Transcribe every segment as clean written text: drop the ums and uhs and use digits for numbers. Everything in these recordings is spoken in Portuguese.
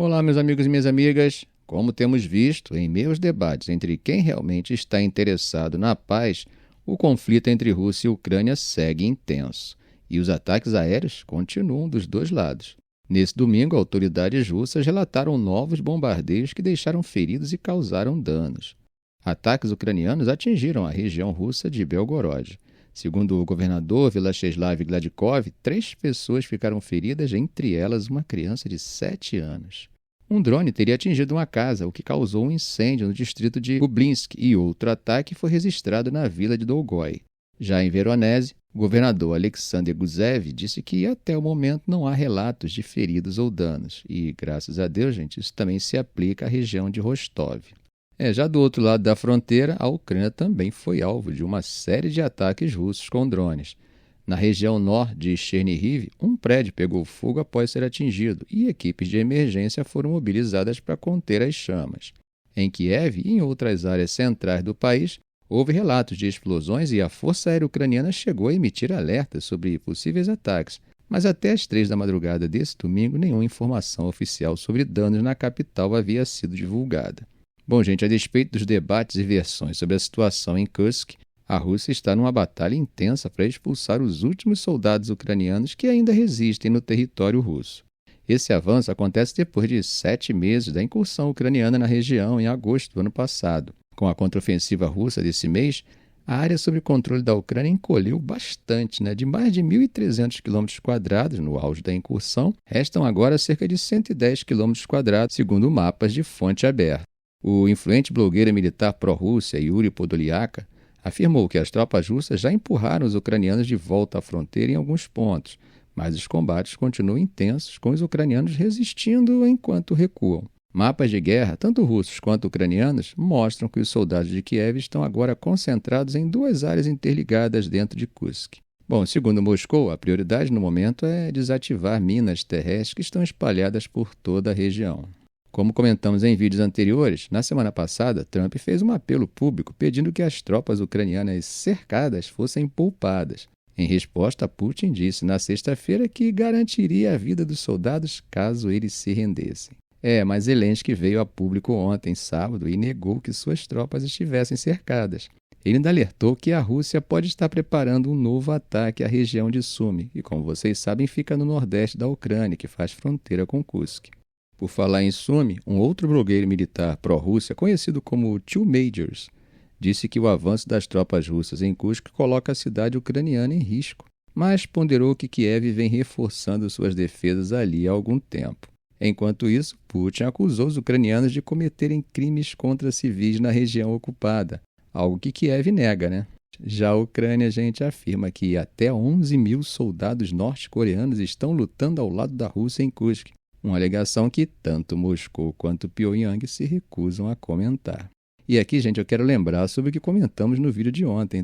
Olá, meus amigos e minhas amigas. Como temos visto, em meio aos debates entre quem realmente está interessado na paz, o conflito entre Rússia e Ucrânia segue intenso, e os ataques aéreos continuam dos dois lados. Nesse domingo, autoridades russas relataram novos bombardeios que deixaram feridos e causaram danos. Ataques ucranianos atingiram a região russa de Belgorod. Segundo o governador Vyacheslav Gladkov, 3 pessoas ficaram feridas, entre elas uma criança de 7 anos. Um drone teria atingido uma casa, o que causou um incêndio no distrito de Kublinsk, e outro ataque foi registrado na vila de Dolgoi. Já em Veronese, o governador Alexander Gusev disse que até o momento não há relatos de feridos ou danos. E, graças a Deus, gente, isso também se aplica à região de Rostov. Já do outro lado da fronteira, a Ucrânia também foi alvo de uma série de ataques russos com drones. Na região norte de Chernihiv, um prédio pegou fogo após ser atingido e equipes de emergência foram mobilizadas para conter as chamas. Em Kiev e em outras áreas centrais do país, houve relatos de explosões e a Força Aérea Ucraniana chegou a emitir alertas sobre possíveis ataques, mas até às 3 da madrugada desse domingo, nenhuma informação oficial sobre danos na capital havia sido divulgada. Bom, gente, a despeito dos debates e versões sobre a situação em Kursk, a Rússia está numa batalha intensa para expulsar os últimos soldados ucranianos que ainda resistem no território russo. Esse avanço acontece depois de 7 meses da incursão ucraniana na região em agosto do ano passado. Com a contraofensiva russa desse mês, a área sob controle da Ucrânia encolheu bastante, de mais de 1.300 km², no auge da incursão, restam agora cerca de 110 km², segundo mapas de fonte aberta. O influente blogueiro militar pró-Rússia, Yuri Podolyak, afirmou que as tropas russas já empurraram os ucranianos de volta à fronteira em alguns pontos, mas os combates continuam intensos, com os ucranianos resistindo enquanto recuam. Mapas de guerra, tanto russos quanto ucranianos, mostram que os soldados de Kiev estão agora concentrados em 2 áreas interligadas dentro de Kursk. Bom, segundo Moscou, a prioridade no momento é desativar minas terrestres que estão espalhadas por toda a região. Como comentamos em vídeos anteriores, na semana passada, Trump fez um apelo público pedindo que as tropas ucranianas cercadas fossem poupadas. Em resposta, Putin disse na sexta-feira que garantiria a vida dos soldados caso eles se rendessem. Mas Zelensky veio a público ontem, sábado, e negou que suas tropas estivessem cercadas. Ele ainda alertou que a Rússia pode estar preparando um novo ataque à região de Sumy, e como vocês sabem, fica no nordeste da Ucrânia, que faz fronteira com Kursk. Por falar em Sumy, um outro blogueiro militar pró-Rússia, conhecido como Two Majors, disse que o avanço das tropas russas em Kursk coloca a cidade ucraniana em risco, mas ponderou que Kiev vem reforçando suas defesas ali há algum tempo. Enquanto isso, Putin acusou os ucranianos de cometerem crimes contra civis na região ocupada, algo que Kiev nega, Já a Ucrânia, afirma que até 11.000 soldados norte-coreanos estão lutando ao lado da Rússia em Kursk, uma alegação que tanto Moscou quanto Pyongyang se recusam a comentar. E aqui, eu quero lembrar sobre o que comentamos no vídeo de ontem,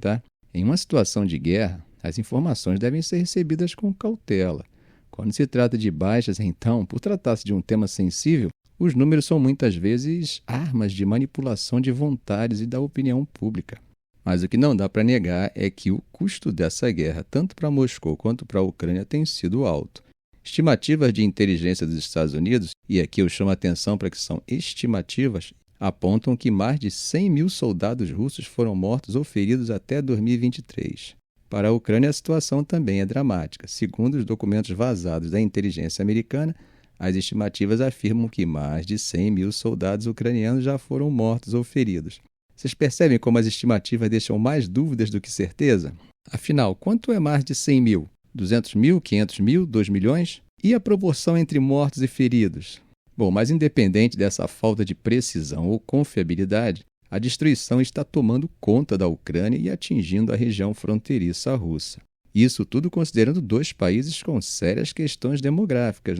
Em uma situação de guerra, as informações devem ser recebidas com cautela. Quando se trata de baixas, então, por tratar-se de um tema sensível, os números são muitas vezes armas de manipulação de vontades e da opinião pública. Mas o que não dá para negar é que o custo dessa guerra, tanto para Moscou quanto para a Ucrânia, tem sido alto. Estimativas de inteligência dos Estados Unidos, e aqui eu chamo a atenção para que são estimativas, apontam que mais de 100.000 soldados russos foram mortos ou feridos até 2023. Para a Ucrânia, a situação também é dramática. Segundo os documentos vazados da inteligência americana, as estimativas afirmam que mais de 100.000 soldados ucranianos já foram mortos ou feridos. Vocês percebem como as estimativas deixam mais dúvidas do que certeza? Afinal, quanto é mais de 100.000? 200.000, 500.000, 2 milhões? E a proporção entre mortos e feridos? Bom, mas independente dessa falta de precisão ou confiabilidade, a destruição está tomando conta da Ucrânia e atingindo a região fronteiriça russa. Isso tudo considerando 2 países com sérias questões demográficas,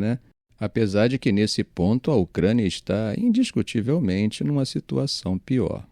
Apesar de que nesse ponto a Ucrânia está indiscutivelmente numa situação pior.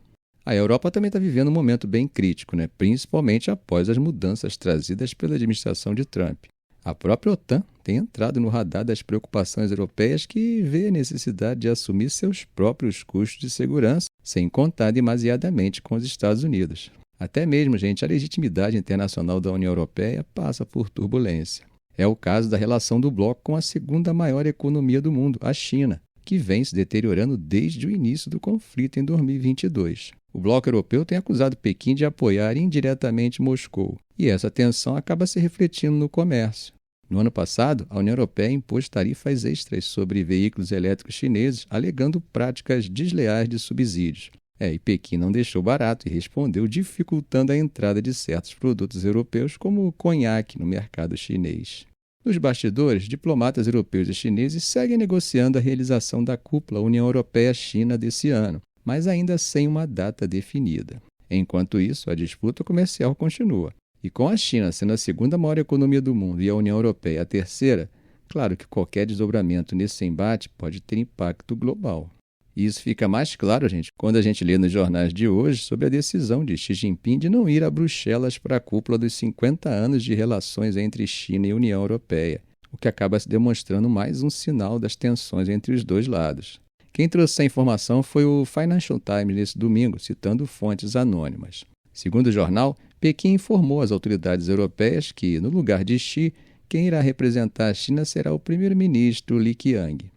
A Europa também está vivendo um momento bem crítico, principalmente após as mudanças trazidas pela administração de Trump. A própria OTAN tem entrado no radar das preocupações europeias que vê a necessidade de assumir seus próprios custos de segurança, sem contar demasiadamente com os Estados Unidos. Até mesmo, a legitimidade internacional da União Europeia passa por turbulência. É o caso da relação do bloco com a segunda maior economia do mundo, a China. que vem se deteriorando desde o início do conflito em 2022. O bloco europeu tem acusado Pequim de apoiar indiretamente Moscou, e essa tensão acaba se refletindo no comércio. No ano passado, a União Europeia impôs tarifas extras sobre veículos elétricos chineses, alegando práticas desleais de subsídios. E Pequim não deixou barato e respondeu dificultando a entrada de certos produtos europeus, como o conhaque, no mercado chinês. Nos bastidores, diplomatas europeus e chineses seguem negociando a realização da cúpula União Europeia-China desse ano, mas ainda sem uma data definida. Enquanto isso, a disputa comercial continua. E com a China sendo a segunda maior economia do mundo e a União Europeia a terceira, claro que qualquer desdobramento nesse embate pode ter impacto global. E isso fica mais claro, gente, quando a gente lê nos jornais de hoje sobre a decisão de Xi Jinping de não ir a Bruxelas para a cúpula dos 50 anos de relações entre China e União Europeia, o que acaba se demonstrando mais um sinal das tensões entre os dois lados. Quem trouxe essa informação foi o Financial Times nesse domingo, citando fontes anônimas. Segundo o jornal, Pequim informou às autoridades europeias que, no lugar de Xi, quem irá representar a China será o primeiro-ministro Li Qiang.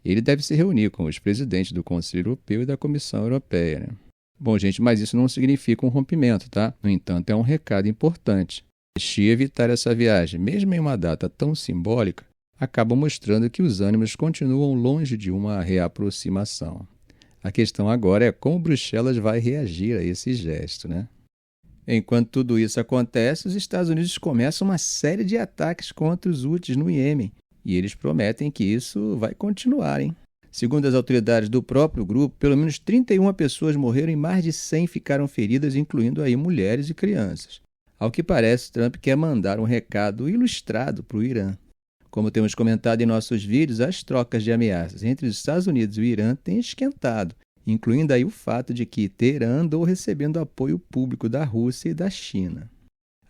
Ele deve se reunir com os presidentes do Conselho Europeu e da Comissão Europeia, né? Bom, gente, mas isso não significa um rompimento, tá? No entanto, é um recado importante. Xi evitar essa viagem, mesmo em uma data tão simbólica, acaba mostrando que os ânimos continuam longe de uma reaproximação. A questão agora é como Bruxelas vai reagir a esse gesto, né? Enquanto tudo isso acontece, os Estados Unidos começam uma série de ataques contra os Houthis no Iêmen. E eles prometem que isso vai continuar, hein? Segundo as autoridades do próprio grupo, pelo menos 31 pessoas morreram e mais de 100 ficaram feridas, incluindo aí mulheres e crianças. Ao que parece, Trump quer mandar um recado ilustrado para o Irã. Como temos comentado em nossos vídeos, as trocas de ameaças entre os Estados Unidos e o Irã têm esquentado, incluindo aí o fato de que Teherã andou recebendo apoio público da Rússia e da China.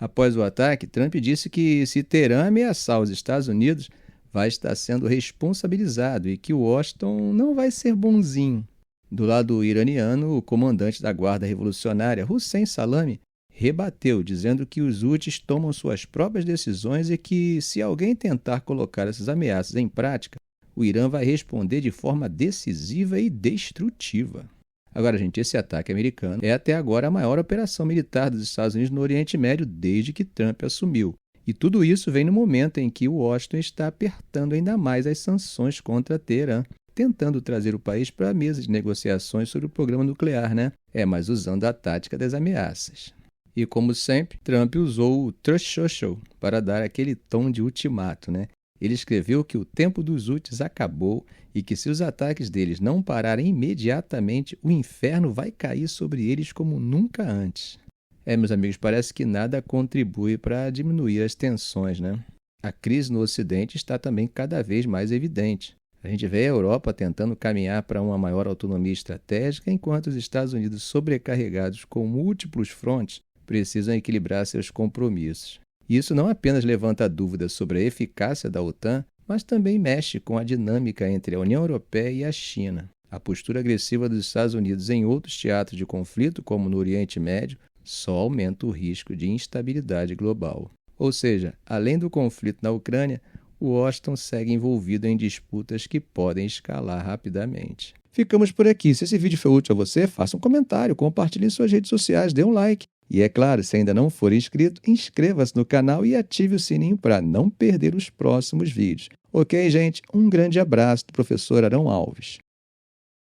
Após o ataque, Trump disse que se Teherã ameaçar os Estados Unidos, vai estar sendo responsabilizado e que Washington não vai ser bonzinho. Do lado iraniano, o comandante da Guarda Revolucionária, Hussein Salami, rebateu, dizendo que os Houthis tomam suas próprias decisões e que, se alguém tentar colocar essas ameaças em prática, o Irã vai responder de forma decisiva e destrutiva. Agora, gente, esse ataque americano é até agora a maior operação militar dos Estados Unidos no Oriente Médio desde que Trump assumiu. E tudo isso vem no momento em que Washington está apertando ainda mais as sanções contra Teherã, tentando trazer o país para a mesa de negociações sobre o programa nuclear, né? Mas usando a tática das ameaças. E como sempre, Trump usou o Truth Social para dar aquele tom de ultimato, né? Ele escreveu que o tempo dos Houthis acabou e que se os ataques deles não pararem imediatamente, o inferno vai cair sobre eles como nunca antes. Meus amigos, parece que nada contribui para diminuir as tensões, né? A crise no Ocidente está também cada vez mais evidente. A gente vê a Europa tentando caminhar para uma maior autonomia estratégica, enquanto os Estados Unidos, sobrecarregados com múltiplos frontes, precisam equilibrar seus compromissos. E isso não apenas levanta dúvidas sobre a eficácia da OTAN, mas também mexe com a dinâmica entre a União Europeia e a China. A postura agressiva dos Estados Unidos em outros teatros de conflito, como no Oriente Médio, só aumenta o risco de instabilidade global. Ou seja, além do conflito na Ucrânia, Washington segue envolvido em disputas que podem escalar rapidamente. Ficamos por aqui. Se esse vídeo foi útil a você, faça um comentário, compartilhe em suas redes sociais, dê um like. E é claro, se ainda não for inscrito, inscreva-se no canal e ative o sininho para não perder os próximos vídeos. Ok, gente? Um grande abraço do professor Arão Alves.